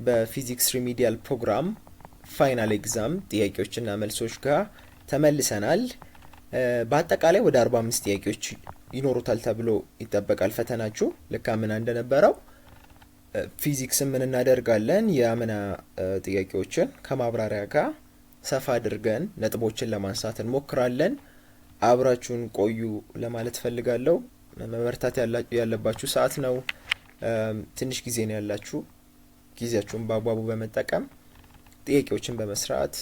በፊዚክስ ሪሚዲያል ፕሮግራም ፋይናል ኤግዛም ጥያቄዎችና መልሶች ጋር ተመልሰናል። በአጠቃላይ ወደ 45 ጥያቄዎች ይኖሩታል ተብሎ ይጠበቃል ፈተናችሁ። ልክ አምና እንደነበረው ፊዚክስ ምን እናደርጋለን? የአምና ጥያቄዎችን ከማብራሪያ ጋር ሰፋ አድርገን ነጥቦችን ለማንሳት እንሞክራለን። አብራችሁን ቆዩ ለማለት ፈልጋለሁ። መበርታት ያለባችሁ ሰዓት ነው። ትንሽ ጊዜ ነው ያላችሁ። ጊዜያችሁን በአግባቡ በመጠቀም ጥያቄዎችን በመስራት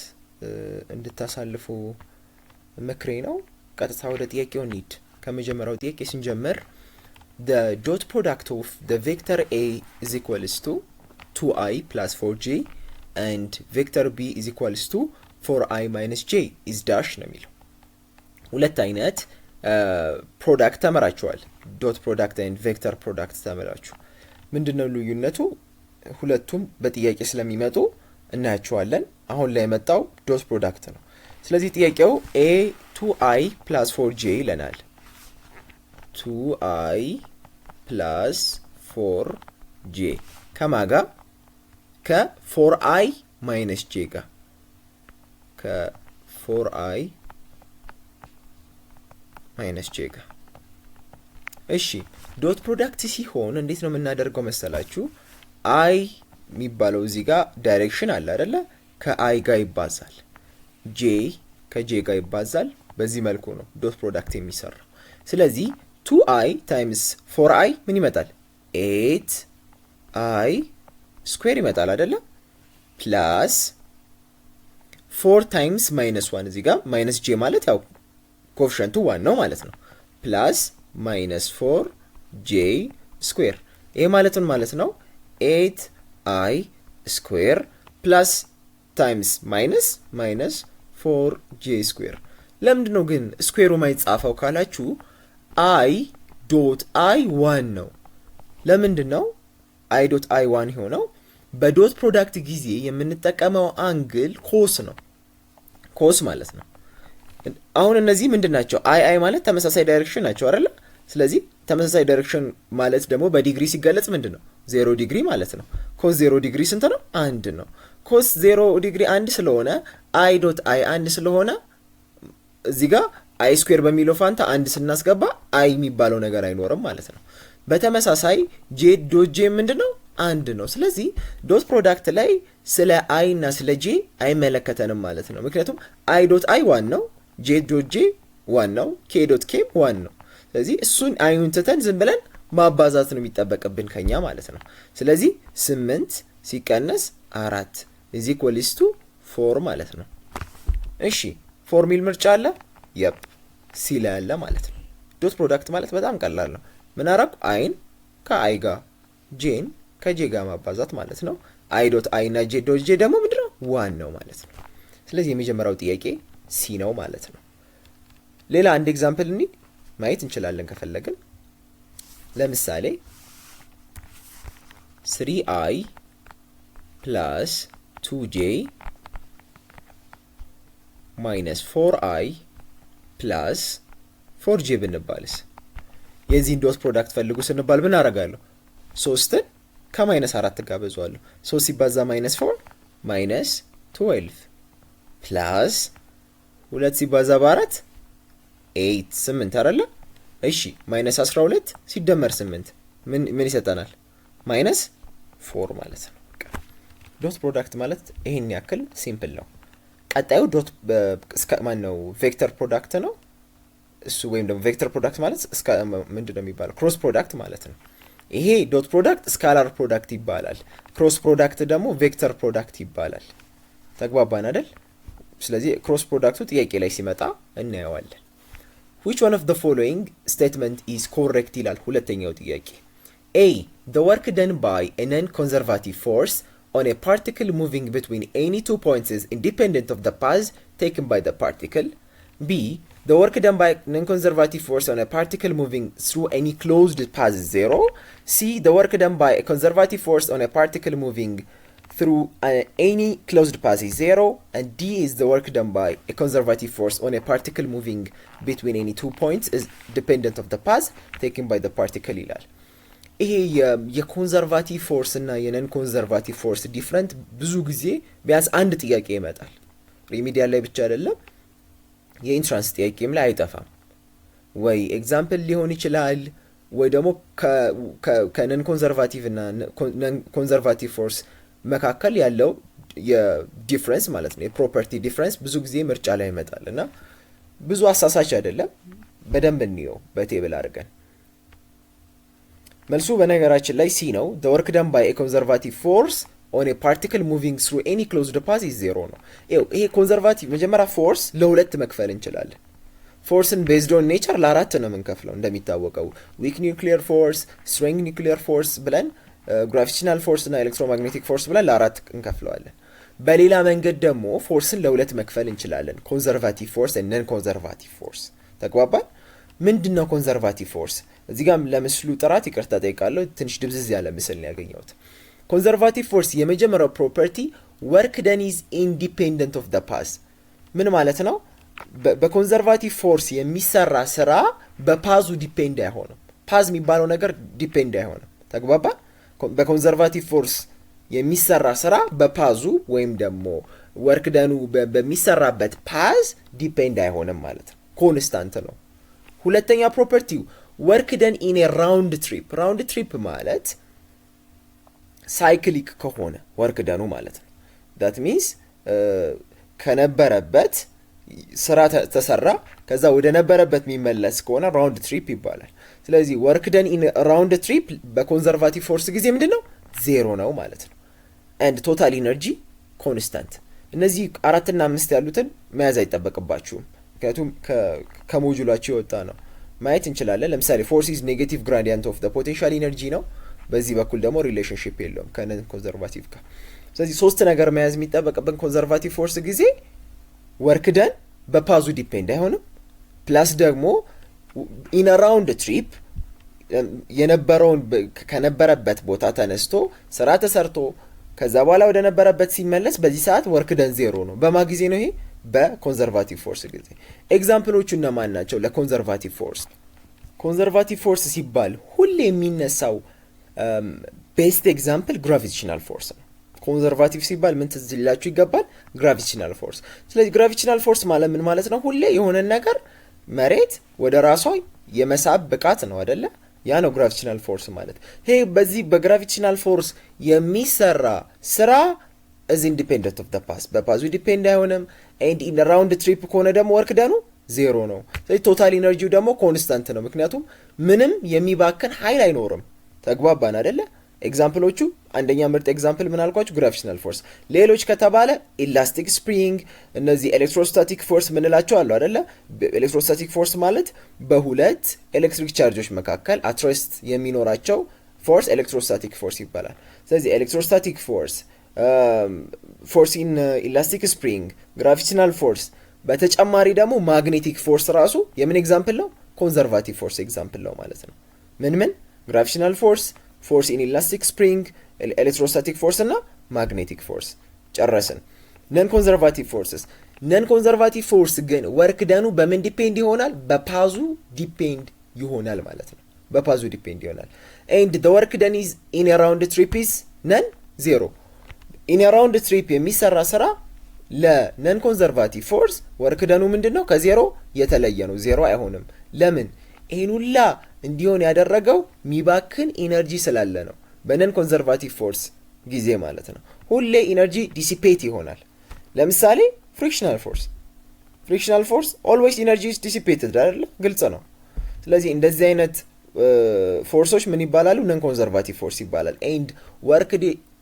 እንድታሳልፉ ምክሬ ነው። ቀጥታ ወደ ጥያቄው እንሂድ። ከመጀመሪያው ጥያቄ ስንጀምር the dot product of the vector a is equals to 2i plus 4j and vector b is equals to 4i minus j is dash ነው የሚለው። ሁለት አይነት ፕሮዳክት ተመራችኋል። ዶት ፕሮዳክት and vector ፕሮዳክት ተመራችሁ። ምንድነው ልዩነቱ? ሁለቱም በጥያቄ ስለሚመጡ እናያቸዋለን። አሁን ላይ የመጣው ዶት ፕሮዳክት ነው። ስለዚህ ጥያቄው a 2i plus 4j ይለናል። 2i plus 4j ከማጋ ከ4i minus j ጋር ከ4i minus j ጋር። እሺ ዶት ፕሮዳክት ሲሆን እንዴት ነው የምናደርገው መሰላችሁ? i የሚባለው እዚህ ጋር ዳይሬክሽን አለ አይደለ? ከi ጋር ይባዛል። j ከj ጋር ይባዛል። በዚህ መልኩ ነው ዶት ፕሮዳክት የሚሰራው። ስለዚህ 2i ታይምስ 4i ምን ይመጣል? 8i ስኩዌር ይመጣል አይደለ? ፕላስ 4 ታይምስ ማይነስ 1 እዚህ ጋር ማይነስ j ማለት ያው ኮኤፊሺየንቱ 1 ነው ማለት ነው። ፕላስ ማይነስ 4j ስኩዌር ይሄ ማለት ነው 8i ስኩዌር ፕላስ ታይምስ ማይነስ 4j ስኩዌር። ለምንድነው ግን ስኩዌሩ ማይጻፈው ካላችሁ i ዶት i 1 ነው። ለምንድነው i ዶት i 1 ሆነው? በዶት ፕሮዳክት ጊዜ የምንጠቀመው አንግል ኮስ ነው። ኮስ ማለት ነው። አሁን እነዚህ ምንድናቸው? i ማለት ተመሳሳይ ዳይሬክሽን ናቸው አይደል? ስለዚህ ተመሳሳይ ዳይሬክሽን ማለት ደግሞ በዲግሪ ሲገለጽ ምንድነው? 0 ዲግሪ ማለት ነው። ኮስ 0 ዲግሪ ስንት ነው? 1 ነው። ኮስ 0 ዲግሪ 1 ስለሆነ i ዶት i 1 ስለሆነ እዚህ ጋር i ስኩዌር በሚለው ፋንታ 1 ስናስገባ i የሚባለው ነገር አይኖርም ማለት ነው። በተመሳሳይ j ዶት j ምንድነው? 1 ነው። ስለዚህ ዶት ፕሮዳክት ላይ ስለ i እና ስለ j አይመለከተንም ማለት ነው። ምክንያቱም i ዶት i 1 ነው፣ j ዶት j 1 ነው፣ k ዶት k 1 ነው። ስለዚህ እሱን አይኑን ትተን ዝም ብለን ማባዛት ነው የሚጠበቅብን ከኛ ማለት ነው። ስለዚህ 8 ሲቀነስ 4 is equals to 4 ማለት ነው። እሺ 4 ሚል ምርጫ አለ? የፕ ሲ ላይ አለ ማለት ነው። ዶት ፕሮዳክት ማለት በጣም ቀላል ነው። ምን አረኩ? አይን ከአይ ጋር ጄን ከጄ ጋር ማባዛት ማለት ነው። አይ ዶት አይ እና ጄ ዶት ጄ ደግሞ ምንድነው? 1 ነው ማለት ነው። ስለዚህ የመጀመሪያው ጥያቄ ሲ ነው ማለት ነው። ሌላ አንድ ኤግዛምፕል ማየት እንችላለን ከፈለግን። ለምሳሌ 3i plus 2j minus 4i plus 4j ብንባልስ? የዚህን ዶት ፕሮዳክት ፈልጉ ስንባል ምን አደርጋለሁ? 3ን ከማይነስ 4 ጋር በዛዋለሁ። 3 ሲባዛ ማይነስ 4 ማይነስ 12 ፕላስ 2 ሲባዛ በ4 8 8 አይደለ? እሺ ማይነስ 12 ሲደመር 8 ምን ይሰጠናል? ማይነስ 4 ማለት ነው። ዶት ፕሮዳክት ማለት ይሄን ያክል ሲምፕል ነው። ቀጣዩ ዶት ነው ቬክተር ፕሮዳክት ነው እሱ። ወይም ደግሞ ቬክተር ፕሮዳክት ማለት ምንድነው የሚባለው? ክሮስ ፕሮዳክት ማለት ነው። ይሄ ዶት ፕሮዳክት ስካላር ፕሮዳክት ይባላል። ክሮስ ፕሮዳክት ደግሞ ቬክተር ፕሮዳክት ይባላል። ተግባባን አይደል? ስለዚህ ክሮስ ፕሮዳክቱ ጥያቄ ላይ ሲመጣ እናየዋለን። which one of the following statement is correct ይላል ሁለተኛው ጥያቄ። a the work done by a non-conservative force on a particle moving between any two points is independent of the path taken by the particle. b the work done by non-conservative force on a particle moving through any closed path is 0. c the work done by a conservative force on a particle moving through any closed path is 0. and d is the work done by a conservative force on a particle moving between any two points is dependent of the path taken by the particle ይላል። ይሄ የኮንዘርቫቲቭ ፎርስ እና የነን ኮንዘርቫቲቭ ፎርስ ዲፍረንት ብዙ ጊዜ ቢያንስ አንድ ጥያቄ ይመጣል። ሪሚዲያል ላይ ብቻ አይደለም የኢንትራንስ ጥያቄም ላይ አይጠፋም። ወይ ኤግዛምፕል ሊሆን ይችላል ወይ ደግሞ ከነን ኮንዘርቫቲቭ እና ኮንዘርቫቲቭ ፎርስ መካከል ያለው የዲፍረንስ ማለት ነው የፕሮፐርቲ ዲፍረንስ ብዙ ጊዜ ምርጫ ላይ ይመጣል እና ብዙ አሳሳች አይደለም። በደንብ እንየው በቴብል አድርገን። መልሱ በነገራችን ላይ ሲ ነው። the work done by a conservative force on a particle moving through any closed path is zero ነው። ይሄ ኮንዘርቫቲቭ መጀመሪያ ፎርስ ለሁለት መክፈል እንችላለን። ፎርስን ቤዝድ ኦን ኔቸር ለአራት ነው የምንከፍለው እንደሚታወቀው ዊክ ኒውክሊየር ፎርስ፣ ስትሮንግ ኒውክሊየር ፎርስ ብለን ግራቪቴሽናል ፎርስ እና ኤሌክትሮማግኔቲክ ፎርስ ብለን ለአራት እንከፍለዋለን። በሌላ መንገድ ደግሞ ፎርስን ለሁለት መክፈል እንችላለን። ኮንዘርቫቲቭ ፎርስ እና ነን ኮንዘርቫቲቭ ፎርስ። ተግባባን? ምንድነው ኮንዘርቫቲቭ ፎርስ? እዚህ ጋር ለምስሉ ጥራት ይቅርታ ጠይቃለሁ። ትንሽ ድብዝዝ ያለ ምስል ነው ያገኘሁት። ኮንዘርቫቲቭ ፎርስ የመጀመሪያው ፕሮፐርቲ ወርክ ደን ኢዝ ኢንዲፔንደንት ኦፍ ዘ ፓዝ። ምን ማለት ነው? በኮንዘርቫቲቭ ፎርስ የሚሰራ ስራ በፓዙ ዲፔንድ አይሆንም። ፓዝ የሚባለው ነገር ዲፔንድ አይሆንም። ተግባባ? በኮንዘርቫቲቭ ፎርስ የሚሰራ ስራ በፓዙ ወይም ደግሞ ወርክ ደኑ በሚሰራበት ፓዝ ዲፔንድ አይሆንም ማለት ነው። ኮንስታንት ነው። ሁለተኛ ፕሮፐርቲው ወርክ ደን ኢን ኤ ራውንድ ትሪፕ። ራውንድ ትሪፕ ማለት ሳይክሊክ ከሆነ ወርክ ደኑ ማለት ነው። ዳት ሚንስ ከነበረበት ስራ ተሰራ ከዛ ወደ ነበረበት የሚመለስ ከሆነ ራውንድ ትሪፕ ይባላል። ስለዚህ ወርክ ደን ኢን ራውንድ ትሪፕ በኮንዘርቫቲቭ ፎርስ ጊዜ ምንድን ነው? ዜሮ ነው ማለት ነው። ኤንድ ቶታል ኢነርጂ ኮንስታንት። እነዚህ 4 እና 5 ያሉትን መያዝ አይጠበቅባችሁም፣ ምክንያቱም ከሞጁላቸው የወጣ ነው። ማየት እንችላለን። ለምሳሌ ፎርስ ኢዝ ኔጌቲቭ ግራዲየንት ኦፍ ፖቴንሻል ኢነርጂ ነው። በዚህ በኩል ደግሞ ሪሌሽንሽፕ የለውም ከነን ኮንዘርቫቲቭ ጋር። ስለዚህ 3 ነገር መያዝ የሚጠበቅብን ኮንዘርቫቲቭ ፎርስ ጊዜ ወርክ ደን በፓዙ ዲፔንድ አይሆንም፣ ፕላስ ደግሞ ኢን ራውንድ ትሪፕ የነበረውን ከነበረበት ቦታ ተነስቶ ስራ ተሰርቶ ከዛ በኋላ ወደ ነበረበት ሲመለስ በዚህ ሰዓት ወርክ ደን ዜሮ ነው። በማ ጊዜ ነው ይሄ? በኮንዘርቫቲቭ ፎርስ ጊዜ። ኤግዛምፕሎቹ እነማን ናቸው? ለኮንዘርቫቲቭ ፎርስ ኮንዘርቫቲቭ ፎርስ ሲባል ሁሌ የሚነሳው ቤስት ኤግዛምፕል ግራቪቴሽናል ፎርስ ነው። ኮንዘርቫቲቭ ሲባል ምን ትዝ ሊላችሁ ይገባል? ግራቪቴሽናል ፎርስ። ስለዚህ ግራቪቴሽናል ፎርስ ማለት ምን ማለት ነው? ሁሌ የሆነ ነገር መሬት ወደ ራሷ የመሳብ ብቃት ነው አይደለ? ያ ነው ግራቪቴሽናል ፎርስ ማለት። ይሄ በዚህ በግራቪቴሽናል ፎርስ የሚሰራ ስራ is independent of the path። በፓዙ ዲፔንድ አይሆንም። ኤንድ ኢን ራውንድ ትሪፕ ከሆነ ደግሞ ወርክ ደኑ ዜሮ ነው። ስለዚህ ቶታል ኢነርጂው ደግሞ ኮንስታንት ነው፣ ምክንያቱም ምንም የሚባክን ኃይል አይኖርም። ተግባባን አይደለ? ኤግዛምፕሎቹ አንደኛ ምርጥ ኤግዛምፕል ምን አልኳችሁ? ግራቪቴሽናል ፎርስ። ሌሎች ከተባለ ኢላስቲክ ስፕሪንግ፣ እነዚህ ኤሌክትሮስታቲክ ፎርስ ምንላቸው አሉ አይደለ? ኤሌክትሮስታቲክ ፎርስ ማለት በሁለት ኤሌክትሪክ ቻርጆች መካከል አትረስት የሚኖራቸው ፎርስ ኤሌክትሮስታቲክ ፎርስ ይባላል። ስለዚህ ኤሌክትሮስታቲክ ፎርስ፣ ፎርስ ኢን ኢላስቲክ ስፕሪንግ፣ ግራቪቴሽናል ፎርስ፣ በተጨማሪ ደግሞ ማግኔቲክ ፎርስ ራሱ የምን ኤግዛምፕል ነው? ኮንዘርቫቲቭ ፎርስ ኤግዛምፕል ነው ማለት ነው። ምን ግራቪቴሽናል ፎርስ፣ ፎርስ ኢን ኢላስቲክ ስፕሪንግ፣ ኤሌክትሮስታቲክ ፎርስ እና ማግኔቲክ ፎርስ። ጨረስን። ነን ኮንዘርቫቲቭ ፎርስስ። ነን ኮንዘርቫቲቭ ፎርስ ግን ወርክ ደኑ በምን ዲፔንድ ይሆናል? በፓዙ ዲፔንድ ይሆናል ማለት ነው። በፓዙ ዲፔንድ ይሆናል። ኤንድ the work done is in a round trip is none zero። in a round trip የሚሰራ ስራ ለነን ኮንዘርቫቲቭ ፎርስ ወርክ ደኑ ምንድነው? ከዜሮ የተለየ ነው። ዜሮ አይሆንም። ለምን? ይሄን ሁላ እንዲሆን ያደረገው ሚባክን ኢነርጂ ስላለ ነው። በነን ኮንዘርቫቲቭ ፎርስ ጊዜ ማለት ነው ሁሌ ኢነርጂ ዲሲፔት ይሆናል። ለምሳሌ ፍሪክሽናል ፎርስ ኦልዌይስ ኢነርጂ ኢዝ ዲሲፔትድ አይደል? ግልጽ ነው። ስለዚህ እንደዚህ አይነት ፎርሶች ምን ይባላሉ? ነን ኮንዘርቫቲቭ ፎርስ ይባላል። ኤንድ ወርክ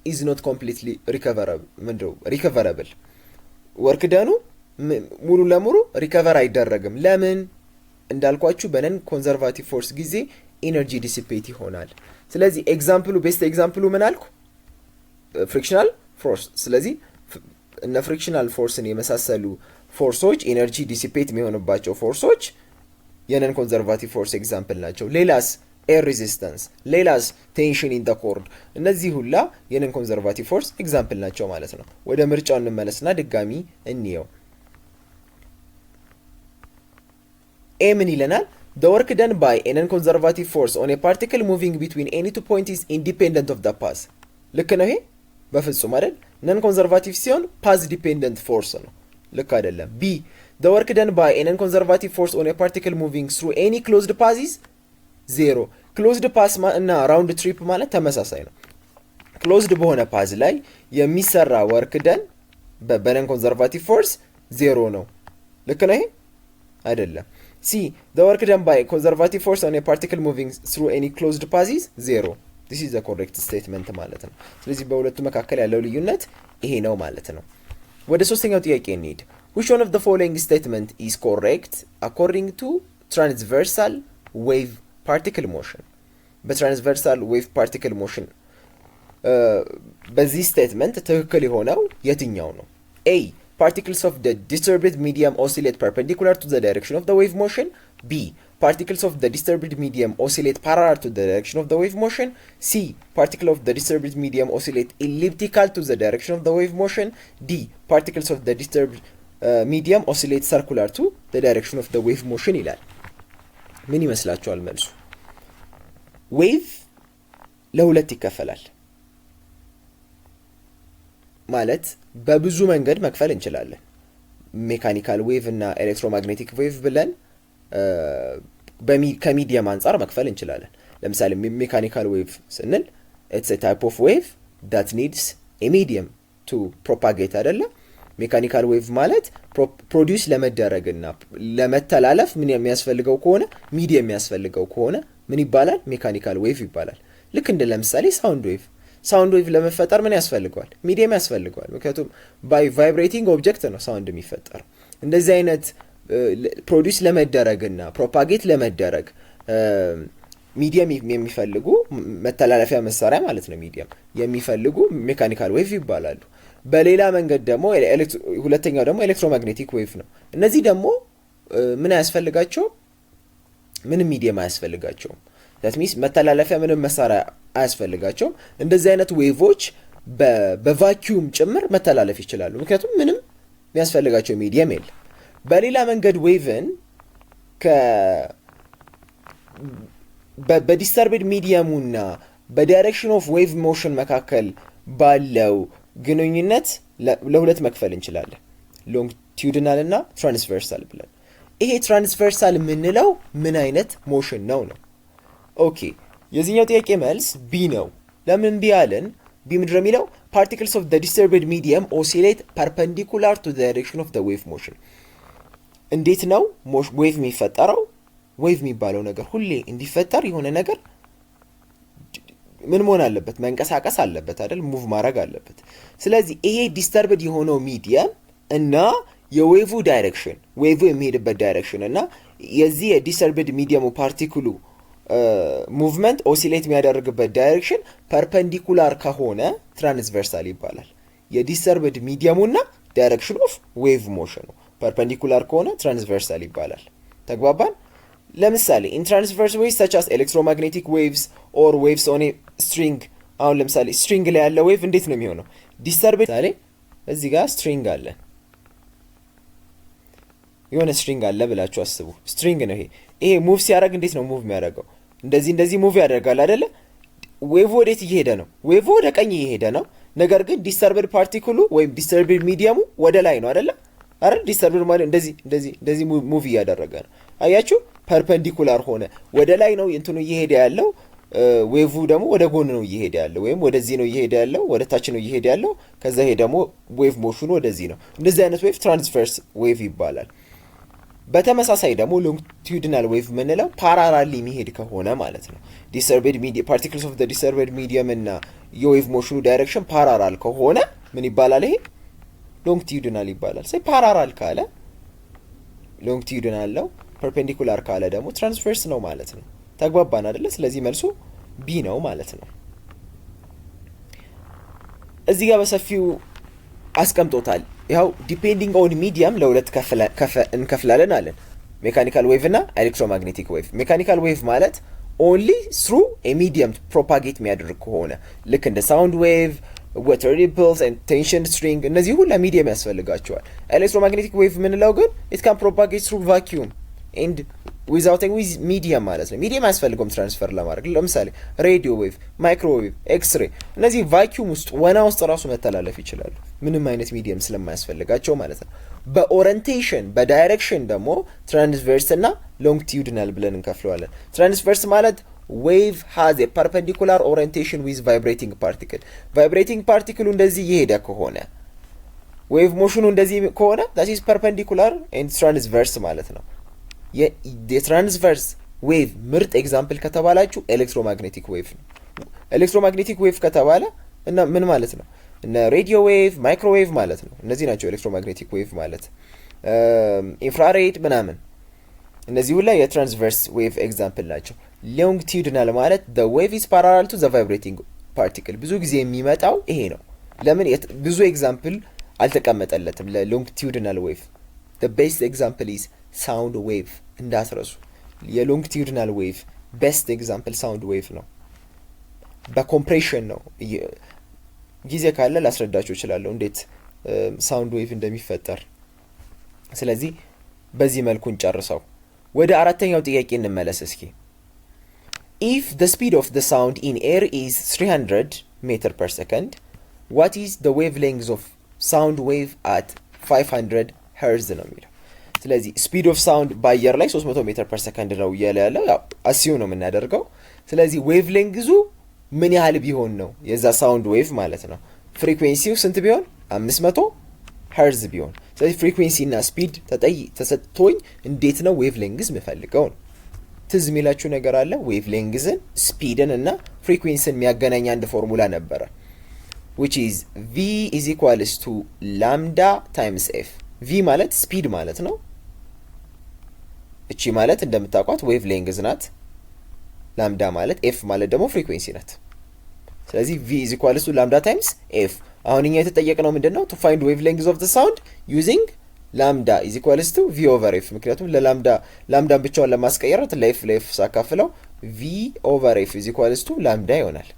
ኢዝ ኖት ኮምፕሊትሊ ሪከቨረብል። ወርክ ደኑ ሙሉ ለሙሉ ሪከቨር አይደረግም። ለምን? እንዳልኳችሁ በነን ኮንዘርቫቲቭ ፎርስ ጊዜ ኢነርጂ ዲሲፔት ይሆናል። ስለዚህ ኤግዛምፕሉ ቤስት ኤግዛምፕሉ ምን አልኩ? ፍሪክሽናል ፎርስ። ስለዚህ እነ ፍሪክሽናል ፎርስን የመሳሰሉ ፎርሶች ኢነርጂ ዲሲፔት የሚሆንባቸው ፎርሶች የነን ኮንዘርቫቲቭ ፎርስ ኤግዛምፕል ናቸው። ሌላስ ኤር ሬዚስተንስ፣ ሌላስ ቴንሽን ኢን ዘ ኮርድ፣ እነዚህ ሁላ የነን ኮንዘርቫቲቭ ፎርስ ኤግዛምፕል ናቸው ማለት ነው። ወደ ምርጫው እንመለስና ድጋሚ እንየው። ኤ ምን ይለናል? the work done by a non-conservative force on a particle moving between any two points is independent of the path ልክ ነው ይሄ በፍጹም አይደል ነን ኮንዘርቫቲቭ ሲሆን ፓዝ ዲፔንደንት ፎርስ ነው ልክ አይደለም ቢ the work done by a non-conservative force on a particle moving through any closed path is 0 closed path እና round trip ማለት ተመሳሳይ ነው closed በሆነ ፓዝ ላይ የሚሰራ work done በነን ኮንዘርቫቲቭ ፎርስ 0 ነው ልክ ነው ይሄ አይደለም C the work done by a conservative force on a particle moving through any closed path is 0 this is the correct statement ማለት ነው ስለዚህ በሁለቱ መካከል ያለው ልዩነት ይሄ ነው ማለት ነው ወደ ሶስተኛው ጥያቄ እንሂድ which one of the following statement is correct according to transversal wave particle motion በtransversal wave particle motion በዚህ statement ትክክል የሆነው የትኛው ነው A particles of the disturbed medium oscillate perpendicular to the direction of the wave motion B particles of the disturbed medium oscillate parallel to the direction of the wave motion C particles of the disturbed medium oscillate elliptical to the direction of the wave motion D particles of the disturbed medium oscillate circular to the direction of the wave motion ይላል ምን ይመስላችኋል መልሱ ዌቭ ለሁለት ይከፈላል ማለት በብዙ መንገድ መክፈል እንችላለን ሜካኒካል ዌቭ እና ኤሌክትሮማግኔቲክ ዌቭ ብለን ከሚዲየም አንፃር መክፈል እንችላለን ለምሳሌ ሜካኒካል ዌቭ ስንል it's a type of wave that needs a medium to propagate አይደለ ሜካኒካል ዌቭ ማለት ፕሮዲዩስ ለመደረግና ለመተላለፍ ምን የሚያስፈልገው ከሆነ ሚዲየም የሚያስፈልገው ከሆነ ምን ይባላል ሜካኒካል ዌቭ ይባላል ልክ እንደ ለምሳሌ ሳውንድ ዌቭ ለመፈጠር ምን ያስፈልገዋል ሚዲየም ያስፈልገዋል ምክንያቱም ባይ ቫይብሬቲንግ ኦብጀክት ነው ሳውንድ የሚፈጠረው እንደዚህ አይነት ፕሮዲዩስ ለመደረግና ፕሮፓጌት ለመደረግ ሚዲየም የሚፈልጉ መተላለፊያ መሳሪያ ማለት ነው ሚዲየም የሚፈልጉ ሜካኒካል ዌቭ ይባላሉ በሌላ መንገድ ደግሞ ሁለተኛው ደግሞ ኤሌክትሮማግኔቲክ ዌቭ ነው እነዚህ ደግሞ ምን ያስፈልጋቸው ምንም ሚዲየም አያስፈልጋቸውም that means መተላለፊያ ምንም መሳሪያ አያስፈልጋቸውም እንደዚህ አይነት ዌቮች በቫኪዩም ጭምር መተላለፍ ይችላሉ ምክንያቱም ምንም የሚያስፈልጋቸው ሚዲየም የለም በሌላ መንገድ ዌቭን በዲስተርብድ ሚዲየሙና በዳይሬክሽን ኦፍ ዌቭ ሞሽን መካከል ባለው ግንኙነት ለሁለት መክፈል እንችላለን ሎንግቲዩዲናል እና ትራንስቨርሳል ብለን ይሄ ትራንስቨርሳል የምንለው ምን አይነት ሞሽን ነው ኦኬ የዚህኛው ጥያቄ መልስ ቢ ነው ለምን ቢ አለን ቢ ምንድነው የሚለው particles of the disturbed medium oscillate perpendicular to the direction of the wave motion እንዴት ነው ዌቭ የሚፈጠረው ዌቭ የሚባለው ነገር ሁሌ እንዲፈጠር የሆነ ነገር ምን መሆን አለበት መንቀሳቀስ አለበት አይደል ሙቭ ማድረግ አለበት ስለዚህ ይሄ ዲስተርብድ የሆነው ሚዲየም እና የዌቭ ዳይሬክሽን ዌቭ የሚሄድበት ዳይሬክሽን እና የዚህ የዲስተርብድ ሚዲየሙ ፓርቲክሉ ሙቭመንት ኦሲሌት የሚያደርግበት ዳይሬክሽን ፐርፔንዲኩላር ከሆነ ትራንስቨርሳል ይባላል የዲስተርብድ ሚዲየሙና ዳይሬክሽን ኦፍ ዌቭ ሞሽኑ ፐርፔንዲኩላር ከሆነ ትራንስቨርሳል ይባላል ተግባባን ለምሳሌ in transverse waves such as electromagnetic waves or waves on a string አሁን ለምሳሌ string ላይ ያለ ዌቭ እንዴት ነው የሚሆነው disturbed ታለ እዚህ ጋር string አለ የሆነ string አለ ብላችሁ አስቡ string ነው ይሄ ሙቭ ሲያደርግ እንዴት ነው ሙቭ የሚያደርገው እንደዚህ ሙቭ ያደርጋል አይደለ ዌቭ ወዴት እየሄደ ነው ዌቭ ወደ ቀኝ እየሄደ ነው ነገር ግን disturbed ፓርቲክሉ ወይም disturbed ሚዲየሙ ወደ ላይ ነው አይደለ አረ disturbed ማለት እንደዚህ ሙቭ ያደረገ ነው አያችሁ ፐርፔንዲኩላር ሆነ ወደ ላይ ነው እንትኑ እየሄደ ያለው ዌቭ ደግሞ ወደ ጎን ነው እየሄደ ያለው ወይም ወደዚህ ነው እየሄደ ያለው ወደ ታች ነው እየሄደ ያለው ከዛ ይሄ ደግሞ ዌቭ ሞሽኑ ወደዚህ ነው እንደዚህ አይነት ዌቭ ትራንስቨርስ ዌቭ ይባላል በተመሳሳይ ደግሞ ሎንግቲዩዲናል ዌቭ ምንለው ፓራላሊ የሚሄድ ከሆነ ማለት ነው disturbed medium particles of the disturbed medium እና የዌቭ ሞሽኑ ዳይሬክሽን ፓራላል ከሆነ ምን ይባላል ይሄ ሎንግቲዩዲናል ይባላል ስለዚህ ፓራላል ካለ ሎንግቲዩዲናል ነው ፐርፔንዲኩላር ካለ ደግሞ ትራንስቨርስ ነው ማለት ነው ተግባባን አይደለ ስለዚህ መልሱ ቢ ነው ማለት ነው እዚህ ጋር በሰፊው አስቀምጦታል ያው ዲፔንዲንግ ኦን ሚዲየም ለሁለት እንከፍላለን አለን ሜካኒካል ዌቭ እና ኤሌክትሮማግኔቲክ ዌቭ ሜካኒካል ዌቭ ማለት only through a medium propagate የሚያደርግ ከሆነ ልክ እንደ ሳውንድ ዌቭ water ripples and tension string እነዚህ ሁሉ ሚዲየም ያስፈልጋቸዋል ኤሌክትሮማግኔቲክ ዌቭ ምንለው ግን it can propagate through vacuum and ዊዛውት ሚዲየም ማለት ነው። ሚዲየም አያስፈልገውም ትራንስፈር ለማድረግ። ለምሳሌ ሬዲዮ ዌቭ፣ ማይክሮዌቭ፣ ኤክስሬ እነዚህ ቫኪዩም ውስጥ ወና ውስጥ ራሱ መተላለፍ ይችላሉ ምንም አይነት ሚዲየም ስለማያስፈልጋቸው ማለት ነው። በኦሪንቴሽን በዳይሬክሽን ደግሞ ትራንስቨርስ እና ሎንግቲዩድናል ብለን እንከፍለዋለን። ትራንስቨርስ ማለት ዌቭ ሃዝ ኤ ፐርፔንዲኩላር ኦሪንቴሽን ዊዝ ቫይብሬቲንግ ፓርቲክል። ቫይብሬቲንግ ፓርቲክሉ እንደዚህ እየሄደ ከሆነ ዌቭ ሞሽኑ እንደዚህ ከሆነ ዛት ኢዝ ፐርፔንዲኩላር ኤንድ ትራንስቨርስ ማለት ነው። የትራንስቨርስ ዌቭ ምርጥ ኤግዛምፕል ከተባላችሁ ኤሌክትሮማግኔቲክ ዌቭ ነው። ኤሌክትሮማግኔቲክ ዌቭ ከተባለ እና ምን ማለት ነው? እነ ሬዲዮ ዌቭ፣ ማይክሮዌቭ ማለት ነው። እነዚህ ናቸው ኤሌክትሮማግኔቲክ ዌቭ ማለት። ኢንፍራሬድ ምናምን እነዚህ ሁላ የትራንስቨርስ ዌቭ ኤግዛምፕል ናቸው። ሎንግቲዩድናል ማለት the wave is parallel to the vibrating particle። ብዙ ጊዜ የሚመጣው ይሄ ነው። ለምን ብዙ ኤግዛምፕል አልተቀመጠለትም ለሎንግቲዩድናል ዌቭ። the best example is sound wave እንዳትረሱ። የሎንግቲዩድናል ዌቭ ቤስት ኤግዛምፕል ሳውንድ ዌቭ ነው። በኮምፕሬሽን ነው። ጊዜ ካለ ላስረዳችሁ እችላለሁ እንዴት ሳውንድ ዌቭ እንደሚፈጠር። ስለዚህ በዚህ መልኩ እንጨርሰው። ወደ አራተኛው ጥያቄ እንመለስ እስኪ። if the speed of the sound in air is 300 meter per second, what is the wavelength of sound wave at 500 hertz ነው የሚለው። ስለዚህ ስፒድ ኦፍ ሳውንድ በአየር ላይ 300 ሜትር ፐር ሰከንድ ነው እያለ ያለው፣ ያው አሲዩ ነው የምናደርገው። ስለዚህ ዌቭ ሌንግዙ ምን ያህል ቢሆን ነው የዛ ሳውንድ ዌቭ ማለት ነው? ፍሪኩዌንሲው ስንት ቢሆን? 500 ሄርዝ ቢሆን። ስለዚህ ፍሪኩዌንሲ እና ስፒድ ተሰጥቶኝ እንዴት ነው ዌቭ ሌንግዝ የምፈልገው ነው። ትዝ የሚላችሁ ነገር አለ? ዌቭ ሌንግዝን ስፒድን እና ፍሪኩዌንሲን የሚያገናኝ አንድ ፎርሙላ ነበረ which is v is equals to lambda times f። v ማለት ስፒድ ማለት ነው። እቺ ማለት እንደምታውቋት ዌቭ ሌንግዝ ናት። ላምዳ ማለት ኤፍ ማለት ደግሞ ፍሪኩዌንሲ ናት። ስለዚህ v is equals to lambda times f። አሁን እኛ የተጠየቅነው ምንድነው? to find wavelength of the sound using lambda is equals to v over f። ምክንያቱም ላምዳን ብቻውን ለማስቀየራት ለኤፍ ሳካፍለው v over f is equals to lambda ይሆናል።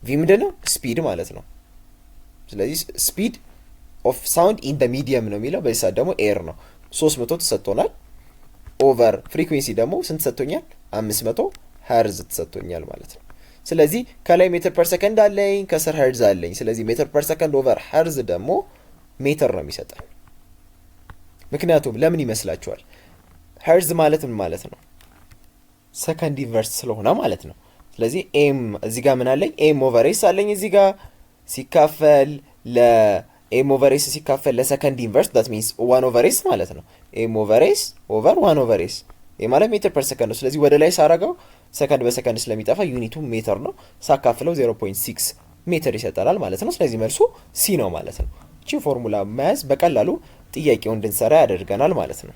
v ምንድነው? ስፒድ ማለት ነው። ስለዚህ ስፒድ ኦፍ ሳውንድ ኢን ደ ሚዲየም ነው የሚለው። በዚህ ሰዓት ደግሞ ኤር ነው 300 ተሰጥቶናል። ኦቨር ፍሪኩዌንሲ ደግሞ ስንት ተሰጥቶኛል? 500 ሄርዝ ተሰጥቶኛል ማለት ነው። ስለዚህ ከላይ ሜትር ፐር ሰከንድ አለኝ፣ ከስር ሄርዝ አለኝ። ስለዚህ ሜትር ፐር ሰከንድ ኦቨር ሄርዝ ደግሞ ሜትር ነው የሚሰጠን። ምክንያቱም ለምን ይመስላችኋል? ሄርዝ ማለት ምን ማለት ነው? ሰከንድ ኢንቨርስ ስለሆነ ማለት ነው። ስለዚህ ኤም እዚህ ጋር ምን አለኝ? ኤም ኦቨር ኤስ አለኝ እዚህ ጋር ሲካፈል ለኤም ኦቨር ኤስ ሲካፈል ለሰከንድ ኢንቨርስ ዳት ሚንስ 1 ኦቨር ኤስ ማለት ነው። ኤም ኦቨር ኤስ ኦቨር 1 ኦቨር ኤስ ይሄ ማለት ሜትር ፐር ሰከንድ ነው። ስለዚህ ወደ ላይ ሳረጋው ሰከንድ በሰከንድ ስለሚጠፋ ዩኒቱ ሜትር ነው። ሳካፍለው 0.6 ሜትር ይሰጠናል ማለት ነው። ስለዚህ መልሱ ሲ ነው ማለት ነው። እቺ ፎርሙላ መያዝ በቀላሉ ጥያቄውን እንድንሰራ ያደርገናል ማለት ነው።